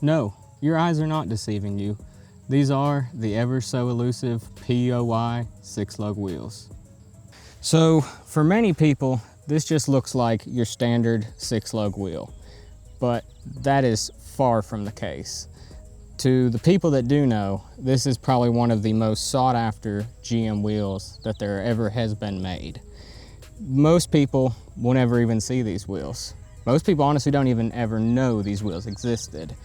No, your eyes are not deceiving you. These are the ever so elusive PYO 6-lug wheels. So for many people, this just looks like your standard 6-lug wheel, but that is far from the case. To the people that do know, this is probably one of the most sought after GM wheels that there ever has been made. Most people will never even see these wheels. Most people honestly don't even ever know these wheels existed.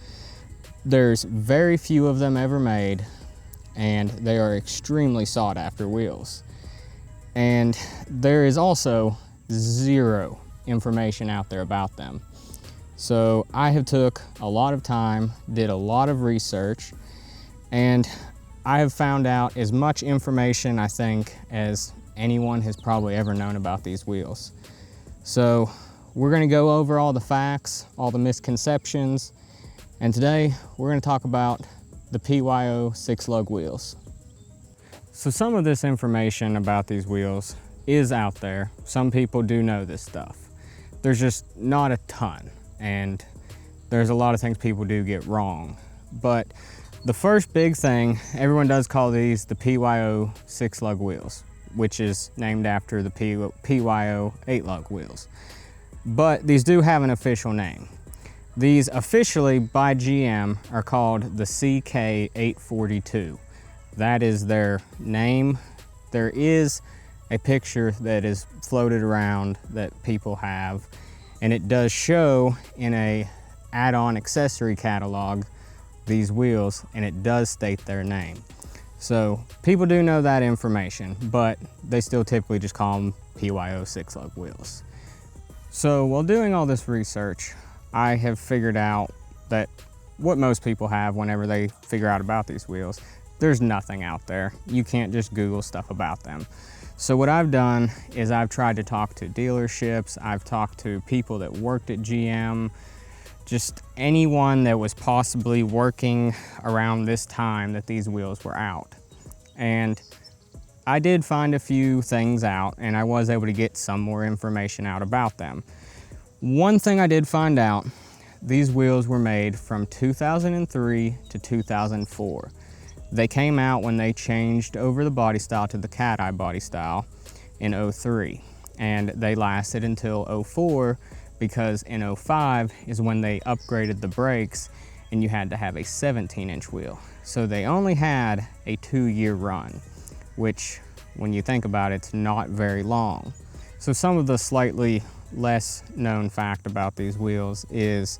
There's very few of them ever made, and they are extremely sought after wheels. And there is also zero information out there about them. So I have took a lot of time, did a lot of research, and I have found out as much information, I think, as anyone has probably ever known about these wheels. So we're gonna go over all the facts, all the misconceptions, and today we're gonna talk about the PYO 6-lug wheels. So some of this information about these wheels is out there. Some people do know this stuff. There's just not a ton, and there's a lot of things people do get wrong. But the first big thing, everyone does call these the PYO 6-lug wheels, which is named after the PYO 8-lug wheels. But these do have an official name. These officially by GM are called the CK842. That is their name. There is a picture that is floated around that people have, and it does show in a add-on accessory catalog these wheels, and it does state their name. So people do know that information, but they still typically just call them PYO 6-lug wheels. So while doing all this research, I have figured out that what most people have whenever they figure out about these wheels, there's nothing out there. You can't just Google stuff about them. So what I've done is I've tried to talk to dealerships, I've talked to people that worked at GM, just anyone that was possibly working around this time that these wheels were out. And I did find a few things out, and I was able to get some more information out about them. One thing I did find out, these wheels were made from 2003 to 2004. They came out when they changed over the body style to the cat eye body style in 03, and they lasted until 04 because in 05 is when they upgraded the brakes and you had to have a 17-inch wheel. So they only had a 2-year run, which when you think about it, it's not very long. So some of the slightly less known fact about these wheels is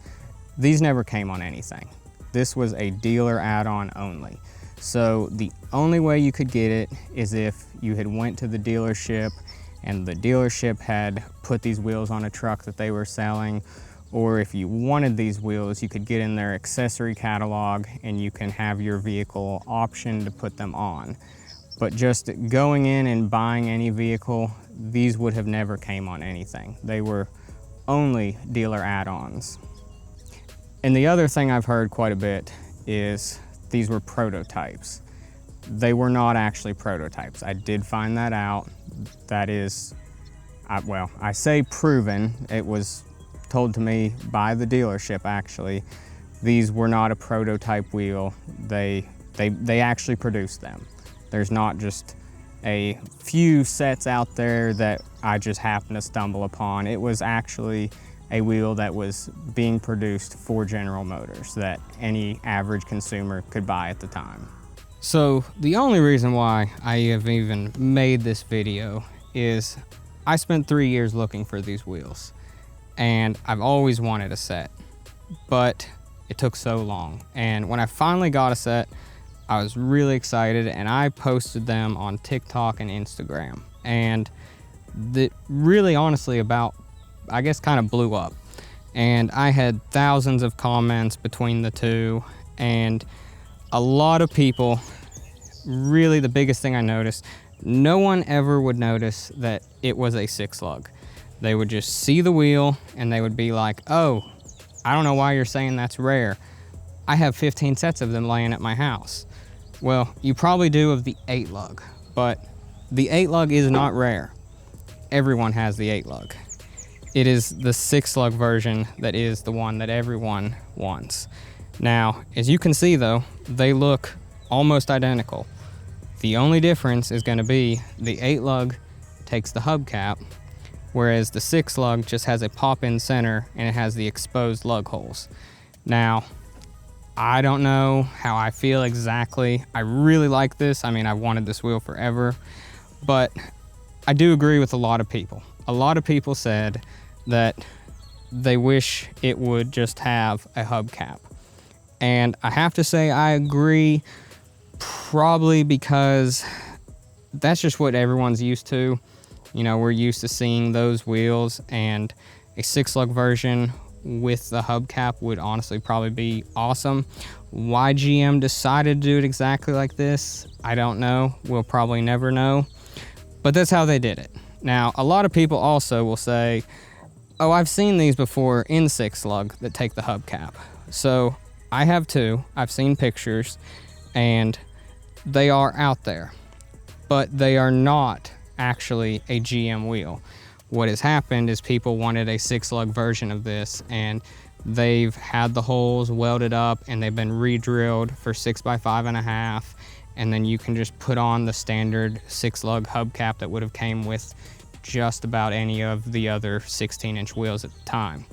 these never came on anything. This was a dealer add-on only. So the only way you could get it is if you had went to the dealership and the dealership had put these wheels on a truck that they were selling, or if you wanted these wheels, you could get in their accessory catalog and you can have your vehicle option to put them on. But just going in and buying any vehicle, these would have never came on anything. They were only dealer add-ons. And the other thing I've heard quite a bit is these were prototypes. They were not actually prototypes. I did find that out. That is, well, I say proven. It was told to me by the dealership actually. These were not a prototype wheel. They actually produced them. There's not just a few sets out there that I just happened to stumble upon. It was actually a wheel that was being produced for General Motors that any average consumer could buy at the time. So the only reason why I have even made this video is I spent 3 years looking for these wheels, and I've always wanted a set, but it took so long. And when I finally got a set, I was really excited, and I posted them on TikTok and Instagram. And really honestly about, I guess, kind of blew up. And I had thousands of comments between the two, and a lot of people, really the biggest thing I noticed, no one ever would notice that it was a 6-lug. They would just see the wheel and they would be like, oh, I don't know why you're saying that's rare. I have 15 sets of them laying at my house. Well, you probably do of the 8-lug, but the 8-lug is not rare. Everyone has the 8-lug. It is the 6-lug version that is the one that everyone wants. Now, as you can see though, they look almost identical. The only difference is going to be the 8 lug takes the hubcap, whereas the 6 lug just has a pop-in center and it has the exposed lug holes. Now, I don't know how I feel exactly. I really like this. I mean, I've wanted this wheel forever, but I do agree with a lot of people. A lot of people said that they wish it would just have a hubcap. And I have to say I agree, probably because that's just what everyone's used to. You know, we're used to seeing those wheels, and a 6 lug version with the hubcap would honestly probably be awesome. Why GM decided to do it exactly like this, I don't know. We'll probably never know, but that's how they did it. Now, a lot of people also will say, oh, I've seen these before in 6 lug that take the hubcap. So I have too. I've seen pictures and they are out there, but they are not actually a GM wheel. What has happened is people wanted a 6 lug version of this, and they've had the holes welded up and they've been re-drilled for 6x5.5, and then you can just put on the standard 6 lug hubcap that would have came with just about any of the other 16-inch wheels at the time.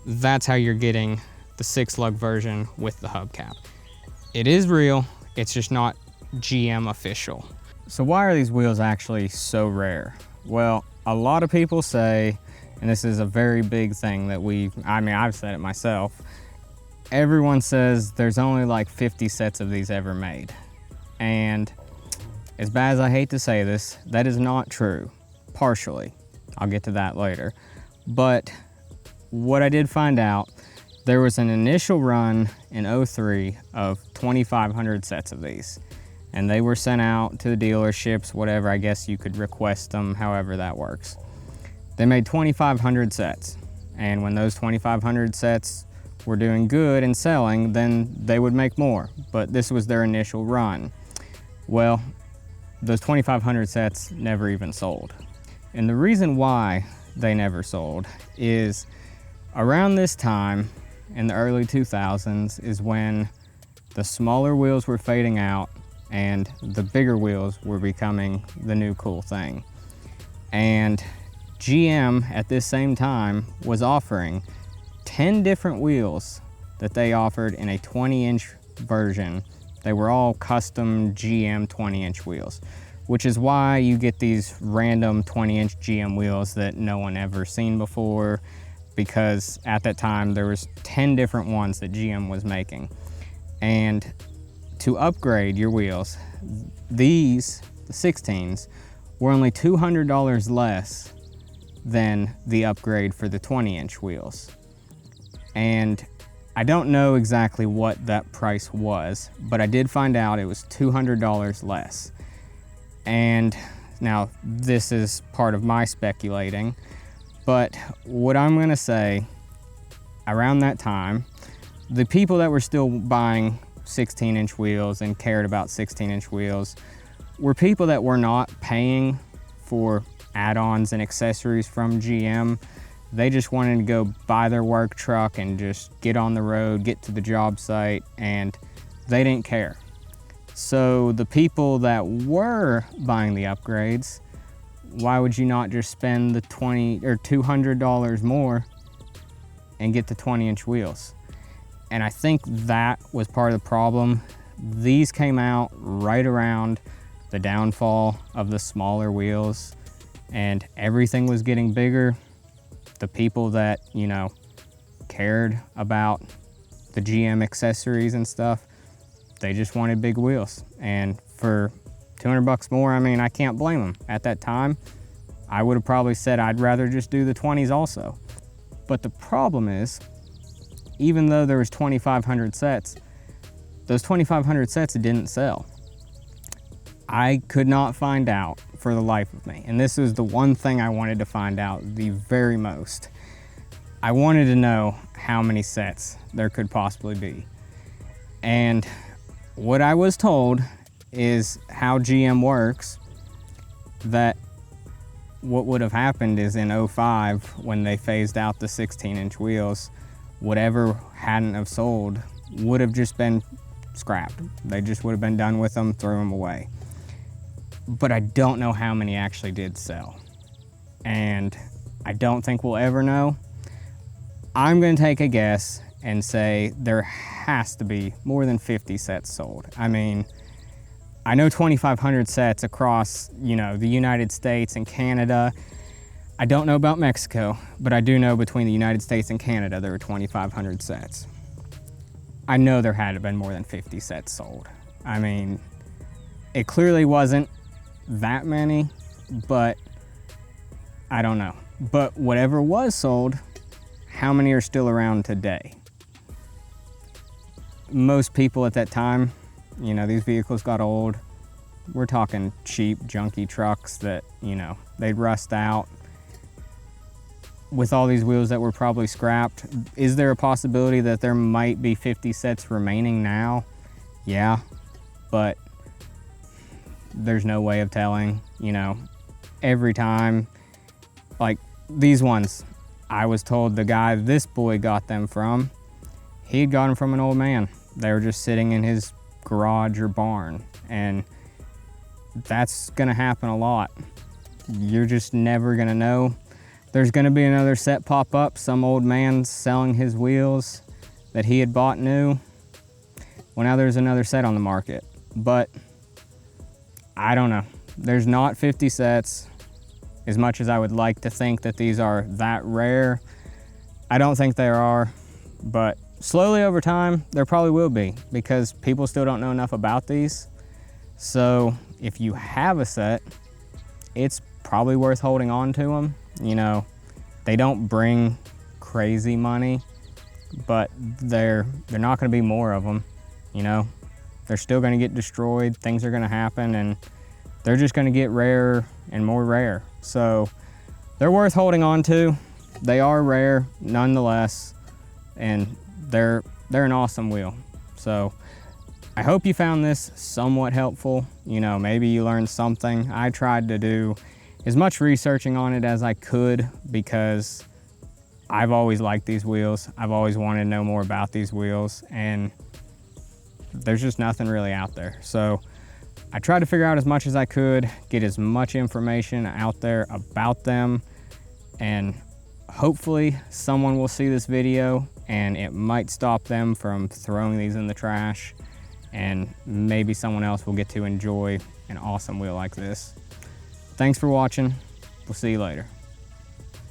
That's how you're getting the 6 lug version with the hubcap. It is real, it's just not GM official. So why are these wheels actually so rare? Well, a lot of people say, and this is a very big thing that I've said it myself, everyone says there's only like 50 sets of these ever made. And as bad as I hate to say this, that is not true. Partially. I'll get to that later. But what I did find out, there was an initial run in '03 of 2,500 sets of these. And they were sent out to the dealerships, whatever, I guess you could request them, however that works. They made 2,500 sets. And when those 2,500 sets were doing good and selling, then they would make more. But this was their initial run. Well, those 2,500 sets never even sold. And the reason why they never sold is around this time, in the early 2000s, is when the smaller wheels were fading out and the bigger wheels were becoming the new cool thing. And GM at this same time was offering 10 different wheels that they offered in a 20-inch version. They were all custom GM 20-inch wheels, which is why you get these random 20-inch GM wheels that no one ever seen before, because at that time there was 10 different ones that GM was making. And to upgrade your wheels, these, the 16s, were only $200 less than the upgrade for the 20-inch wheels. And I don't know exactly what that price was, but I did find out it was $200 less. And now this is part of my speculating, but what I'm gonna say, around that time, the people that were still buying 16-inch wheels and cared about 16-inch wheels were people that were not paying for add-ons and accessories from GM. They just wanted to go buy their work truck and just get on the road, get to the job site, and they didn't care. So the people that were buying the upgrades, why would you not just spend the $20 or $200 more and get the 20-inch wheels? And I think that was part of the problem. These came out right around the downfall of the smaller wheels, and everything was getting bigger. The people that, you know, cared about the GM accessories and stuff, they just wanted big wheels. And for 200 bucks more, I mean, I can't blame them. At that time, I would have probably said I'd rather just do the 20s also. But the problem is, even though there was 2,500 sets, those 2,500 sets didn't sell. I could not find out for the life of me. And this is the one thing I wanted to find out the very most. I wanted to know how many sets there could possibly be. And what I was told is how GM works, that what would have happened is in '05, when they phased out the 16-inch wheels, whatever hadn't have sold would have just been scrapped. They just would have been done with them, throw them away. But I don't know how many actually did sell. And I don't think we'll ever know. I'm gonna take a guess and say there has to be more than 50 sets sold. I mean, I know 2,500 sets across, the United States and Canada. I don't know about Mexico, but I do know between the United States and Canada, there were 2,500 sets. I know there had to have been more than 50 sets sold. I mean, it clearly wasn't that many, but I don't know. But whatever was sold, how many are still around today? Most people at that time, these vehicles got old. We're talking cheap, junky trucks that, they'd rust out. With all these wheels that were probably scrapped, is there a possibility that there might be 50 sets remaining now? Yeah, but there's no way of telling, every time. Like these ones, I was told the guy this boy got them from, he had got them from an old man. They were just sitting in his garage or barn, and that's gonna happen a lot. You're just never gonna know. There's gonna be another set pop up, some old man selling his wheels that he had bought new. Well, now there's another set on the market, but I don't know. There's not 50 sets. As much as I would like to think that these are that rare, I don't think they are, but slowly over time, there probably will be, because people still don't know enough about these. So if you have a set, it's probably worth holding on to them. They don't bring crazy money, but they're not gonna be more of them, They're still gonna get destroyed, things are gonna happen, and they're just gonna get rarer and more rare. So they're worth holding on to. They are rare nonetheless, and they're an awesome wheel. So I hope you found this somewhat helpful. Maybe you learned something. I tried to do as much researching on it as I could, because I've always liked these wheels. I've always wanted to know more about these wheels, and there's just nothing really out there. So I tried to figure out as much as I could, get as much information out there about them, and hopefully someone will see this video and it might stop them from throwing these in the trash, and maybe someone else will get to enjoy an awesome wheel like this. Thanks for watching. We'll see you later.